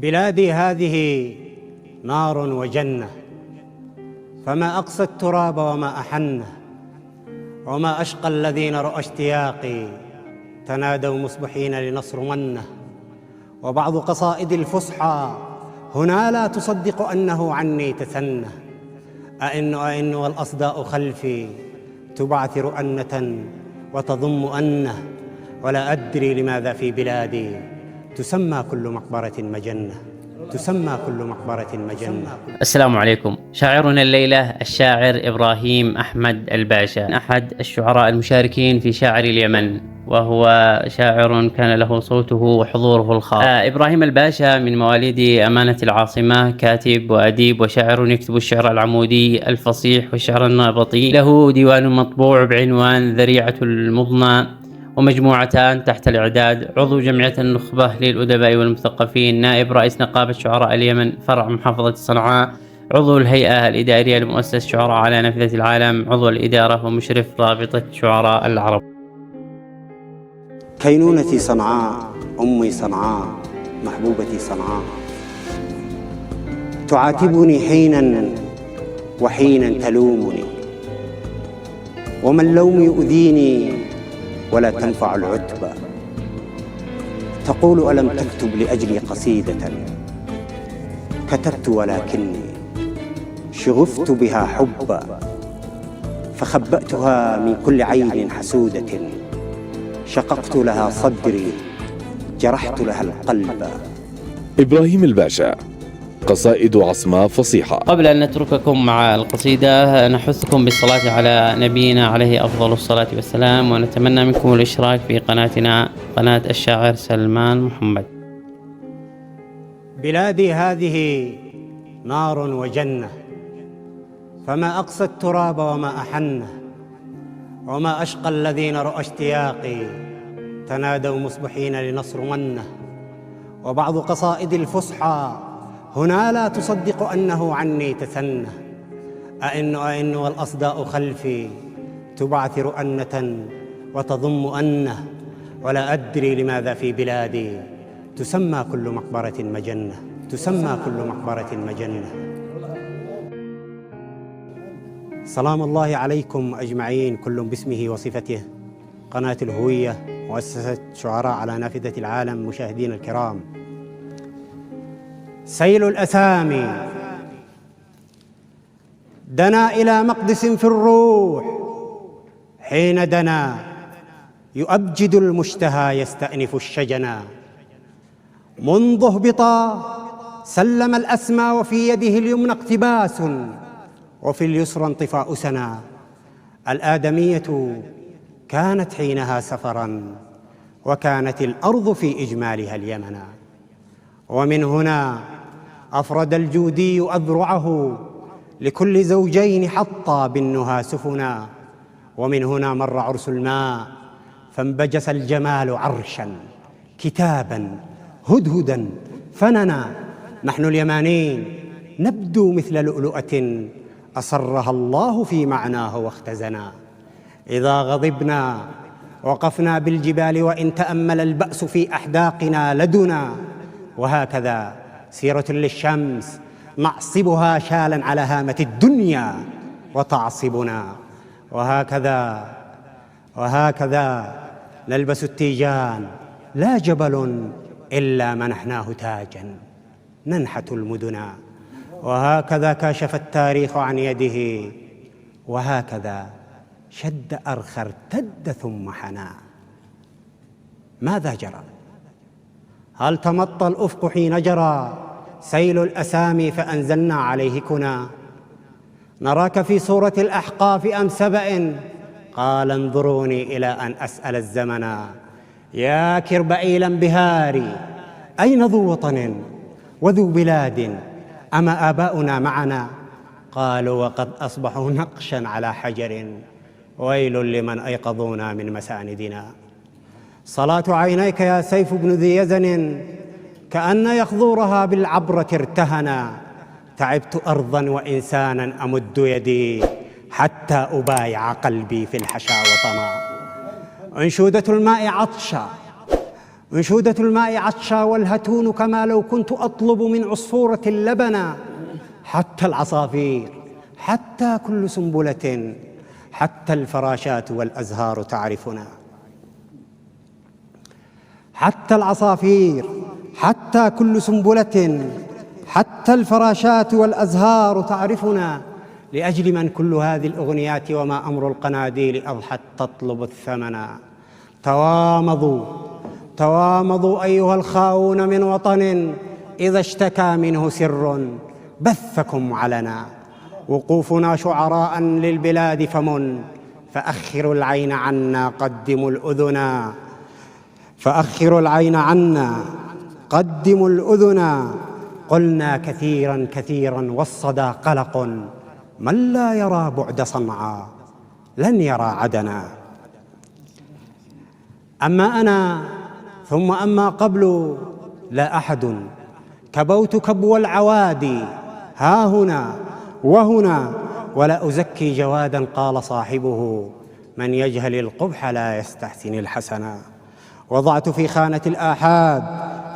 بلادي هذه نار وجنة، فما أقسى التراب وما أحنه، وما أشقى الذين رأوا اشتياقي تنادوا مصبحين لنصر منه. وبعض قصائد الفصحى هنا لا تصدق أنه عني تثنى. أئن والأصداء خلفي تبعثر أنة وتضم أنه، ولا أدري لماذا في بلادي تسمى كل مقبرة مجنة، تسمى كل مقبرة مجنة. السلام عليكم. شاعرنا الليلة الشاعر إبراهيم أحمد الباشا، أحد الشعراء المشاركين في شاعر اليمن، وهو شاعر كان له صوته وحضوره الخاص. إبراهيم الباشا من مواليد أمانة العاصمة، كاتب وأديب وشاعر يكتب الشعر العمودي الفصيح والشعر النابطي. له ديوان مطبوع بعنوان ذريعة المضنى، ومجموعتان تحت الإعداد. عضو جمعية النخبة للأدباء والمثقفين، نائب رئيس نقابة شعراء اليمن فرع محافظة صنعاء، عضو الهيئة الإدارية لمؤسسة شعراء على نافذة العالم، عضو الإدارة ومشرف رابطة شعراء العرب. كينونتي صنعاء، أمي صنعاء، محبوبتي صنعاء، تعاتبني حينا وحينا تلومني، وما اللوم يؤذيني ولا تنفع العتبى. تقول ألم تكتب لأجلي قصيدة، كتبت ولكني شغفت بها حبا، فخبأتها من كل عين حسودة، شققت لها صدري جرحت لها القلب. إبراهيم الباشا، قصائد عصماء فصيحة. قبل أن نترككم مع القصيدة نحثكم بالصلاة على نبينا عليه أفضل الصلاة والسلام، ونتمنى منكم الاشتراك في قناتنا، قناة الشاعر سلمان محمد. بلادي هذه نار وجنة، فما أقسى التراب وما أحنه، وما أشقى الذين رأوا اشتياقي تنادوا مصبحين لنصر منه. وبعض قصائد الفصحى هنا لا تصدق أنه عني تثنى. أئن والأصداء خلفي تبعثر أنة وتضم أنه، ولا أدري لماذا في بلادي تسمى كل مقبرة مجنة، تسمى كل مقبرة مجنة. سلام الله عليكم أجمعين، كل باسمه وصفته. قناة الهوية، مؤسسة شعراء على نافذة العالم، مشاهدين الكرام، سيل الأسامي دنا إلى مقدس في الروح، حين دنا يؤبجد المشتهى يستأنف الشجنا. منذ اهبطا سلم الأسمى، وفي يده اليمنى اقتباس، وفي اليسرى انطفاء سنا. الآدمية كانت حينها سفرا، وكانت الأرض في إجمالها اليمنا. ومن هنا أفرد الجودي أذرعه لكل زوجين حطا بالنهى سفنا. ومن هنا مر عرس الماء، فانبجس الجمال عرشا كتابا هدهدا فننا. نحن اليمانيين نبدو مثل لؤلؤة أصرها الله في معناه واختزنا. إذا غضبنا وقفنا بالجبال، وإن تأمل البأس في أحداقنا لدنا. وهكذا سيرة للشمس نعصبها شالا على هامة الدنيا وتعصبنا. وهكذا نلبس التيجان، لا جبل إلا منحناه تاجا ننحت المدنا. وهكذا كاشف التاريخ عن يده، وهكذا شد أرخى ارتد ثم حنا. ماذا جرى؟ هل تمطى الأفق حين جرى سيل الأسامي فأنزلنا عليه كنا؟ نراك في صورة الأحقاف أم سبأ، قال انظروني إلى أن أسأل الزمنا. يا كربئيلا بهاري، أين ذو وطن وذو بلاد؟ أما آباؤنا معنا؟ قالوا وقد أصبحوا نقشا على حجر، ويل لمن أيقظونا من مساندنا. صلاة عينيك يا سيف بن ذي يزن، كأن يخضورها بالعبرة ارتهنا. تعبت أرضا وإنسانا أمد يدي، حتى أبايع قلبي في الحشا وطنا. أنشودة الماء عطشا أنشودة الماء عطشا والهتون كما لو كنت أطلب من عصفورة لبنا. حتى العصافير، حتى كل سنبلة، حتى الفراشات والأزهار تعرفنا. حتى العصافير، حتى كل سنبلة، حتى الفراشات والأزهار تعرفنا. لأجل من كل هذه الأغنيات وما أمر القناديل أضحت تطلب الثمنا. توامضوا توامضوا أيها الخاؤون من وطن إذا اشتكى منه سر بثكم علنا. وقوفنا شعراء للبلاد فمن فأخروا العين عنا قدموا الأذنا. فأخروا العين عنا قدموا الأذنا. قلنا كثيرا كثيرا والصدى قلق من لا يرى بعد صنعاء لن يرى عدنا. أما أنا ثم أما قبل لا أحد كبوت كبو العوادي ها هنا وهنا. ولا أزكي جوادا قال صاحبه من يجهل القبح لا يستحسن الحسنا. وضعت في خانة الآحاد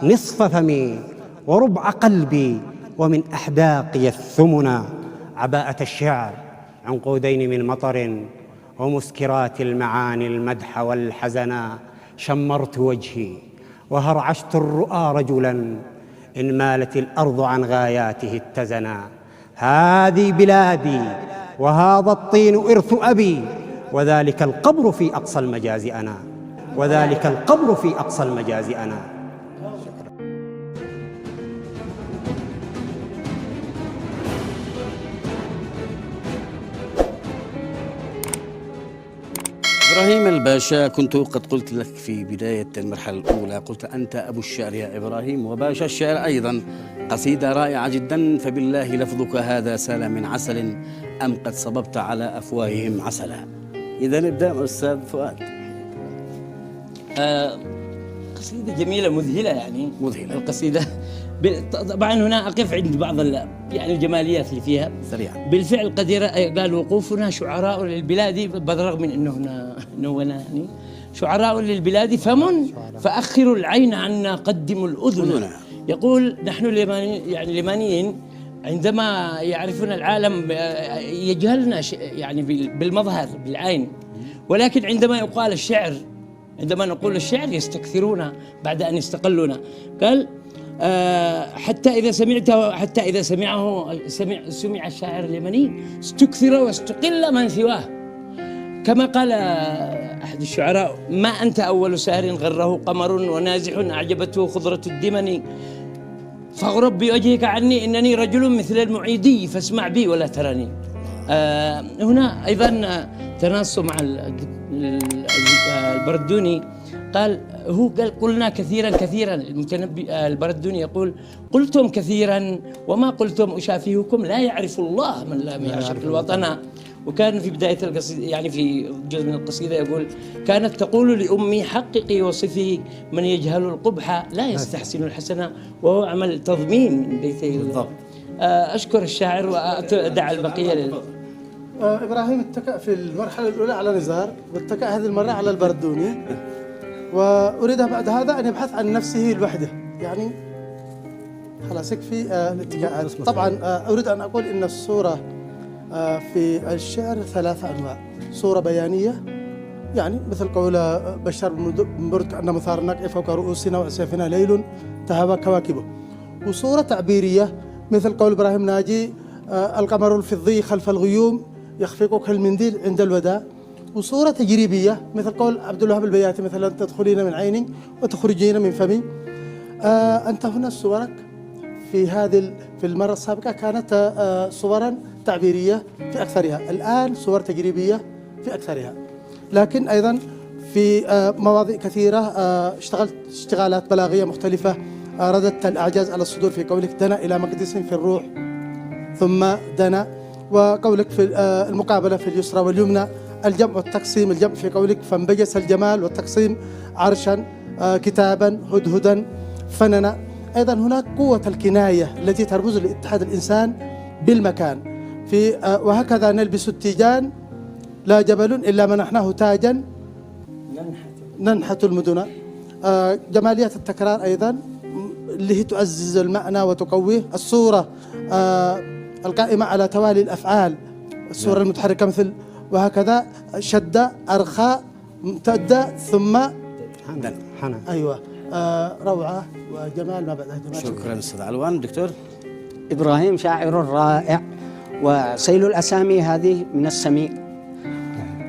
نصف فمي وربع قلبي ومن أحداقي الثمنا. عباءة الشعر عنقودين من مطر ومسكرات المعاني المدح والحزنا. شمرت وجهي وهرعشت الرؤى رجلا إن مالت الأرض عن غاياته اتزنا. هذه بلادي وهذا الطين إرث أبي وذلك القبر في أقصى المجاز أنا. وذلك القبر في أقصى المجاز أنا. إبراهيم الباشا، كنت قد قلت لك في بداية المرحلة الأولى، قلت أنت أبو الشعر يا إبراهيم وباشا الشعر أيضا. قصيدة رائعة جدا، فبالله لفظك هذا سال من عسل أم قد صببت على أفواههم عسلا. إذا نبدأ أستاذ فؤاد. قصيدة جميلة مذهلة، يعني مذهلة القصيدة. طبعا هنا أقف عند بعض يعني الجماليات اللي فيها سريعا. بالفعل قال وقوفنا شعراء للبلاد، بالرغم من أنه هنا يعني شعراء للبلاد فمن فأخروا العين عنا قدموا الأذن. يقول نحن اليمانيين عندما يعرفون العالم يجهلنا يعني بالمظهر بالعين، ولكن عندما يقال الشعر، عندما نقول الشعر يستكثرون بعد أن يستقلونا. قال حتى إذا سمع الشاعر اليمني استكثر واستقل من سواه. كما قال أحد الشعراء ما أنت أول سهر غره قمر ونازح أعجبته خضرة الدمن فاغرب بوجهك عني إنني رجل مثل المعيدي فاسمع بي ولا تراني. هنا أيضا تناص مع البردوني. قال قلنا كثيرا المتنبي البردوني يقول قلتم كثيرا وما قلتم أشافهكم لا يعرف الله من لا يعشق الوطن. وكان في بداية القصيدة يعني في جزء من القصيدة يقول كانت تقول لأمي حققي وصفي من يجهل القبح لا يستحسن الحسنة، وهو عمل تضمين من بيتي بالضبط. أشكر الشاعر وأدع البقية إبراهيم اتكأ في المرحلة الأولى على نزار، واتكأ هذه المرة على البردوني، وأريد بعد هذا أن يبحث عن نفسه لوحده، يعني خلاص يكفي الاتكاءات. طبعا أريد أن أقول إن الصورة في الشعر 3 أنواع: صورة بيانية، يعني مثل قول بشار بن برد كأن مثارنا فوق رؤوسنا وأسيافنا ليل تهوى كواكبه، وصورة تعبيرية مثل قول إبراهيم ناجي القمر الفضي خلف الغيوم يخفق كالمنديل عند الوداع، وصورة تجريبية مثل قول عبد الوهاب البياتي مثلا تدخلين من عيني وتخرجين من فمي. أنت هنا صورك في المرة السابقة كانت صورا تعبيرية في أكثرها، الآن صور تجريبية في أكثرها، لكن أيضا في مواضيع كثيرة اشتغلت اشتغالات بلاغية مختلفة. رددت الأعجاز على الصدور في قولك دنا إلى مقدس في الروح ثم دنا، وقولك في المقابلة في اليسرى واليمنى، الجمع والتقسيم، الجمع في قولك فانبجس الجمال، والتقسيم عرشا كتابا هدهدا فننا. أيضا هناك قوة الكناية التي ترمز لاتحاد الإنسان بالمكان، في وهكذا نلبس التيجان لا جبل إلا منحناه تاجا ننحت المدن. جماليات التكرار أيضا اللي هي تعزز المعنى وتقويه. الصورة القائمة على توالي الأفعال، الصورة المتحركة مثل وهكذا، شدة، أرخاء، امتدة، ثم حنى. أيوة. روعة وجمال ما بعدها جمال. شكرا أستاذ علوان. دكتور إبراهيم شاعر رائع، وسيل الأسامي هذه من السميع،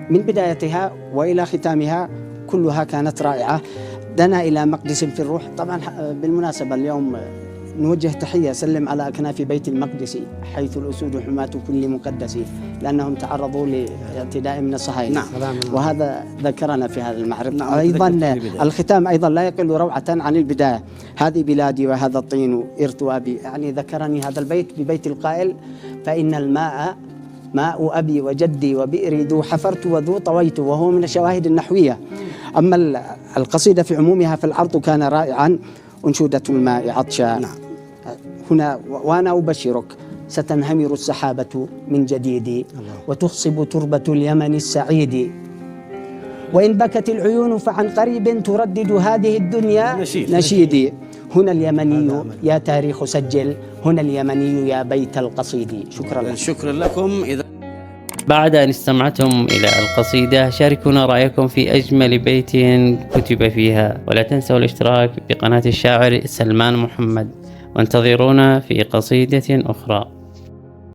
من بدايتها وإلى ختامها كلها كانت رائعة. دنا إلى مقدس في الروح. طبعا بالمناسبة اليوم نوجه تحية، سلم على أكناف بيت المقدس حيث الأسود حماة كل مقدس، لأنهم تعرضوا لاعتداء من الصهاينة. نعم. وهذا ذكرنا في هذا المعرض. نعم. أيضا الختام أيضا لا يقل روعة عن البداية. هذه بلادي وهذا الطين إرث أبي، يعني ذكرني هذا البيت ببيت القائل: فإن الماء ماء أبي وجدي وبئري ذو حفرت وذو طويت، وهو من الشواهد النحوية. أما القصيدة في عمومها فالعرض كان رائعا. أنشودة الماء عطشا. نعم. هنا وأنا أبشرك ستنهمر السحابة من جديد، وتخصب تربة اليمن السعيد، وإن بكت العيون فعن قريب تردد هذه الدنيا نشيدي. هنا اليمني يا تاريخ سجل، هنا اليمني يا بيت القصيد. شكرا لك. شكرا لكم. إذا بعد أن استمعتم إلى القصيدة شاركونا رأيكم في أجمل بيت كتب فيها، ولا تنسوا الاشتراك بقناة الشاعر سلمان محمد، وانتظرونا في قصيدة أخرى.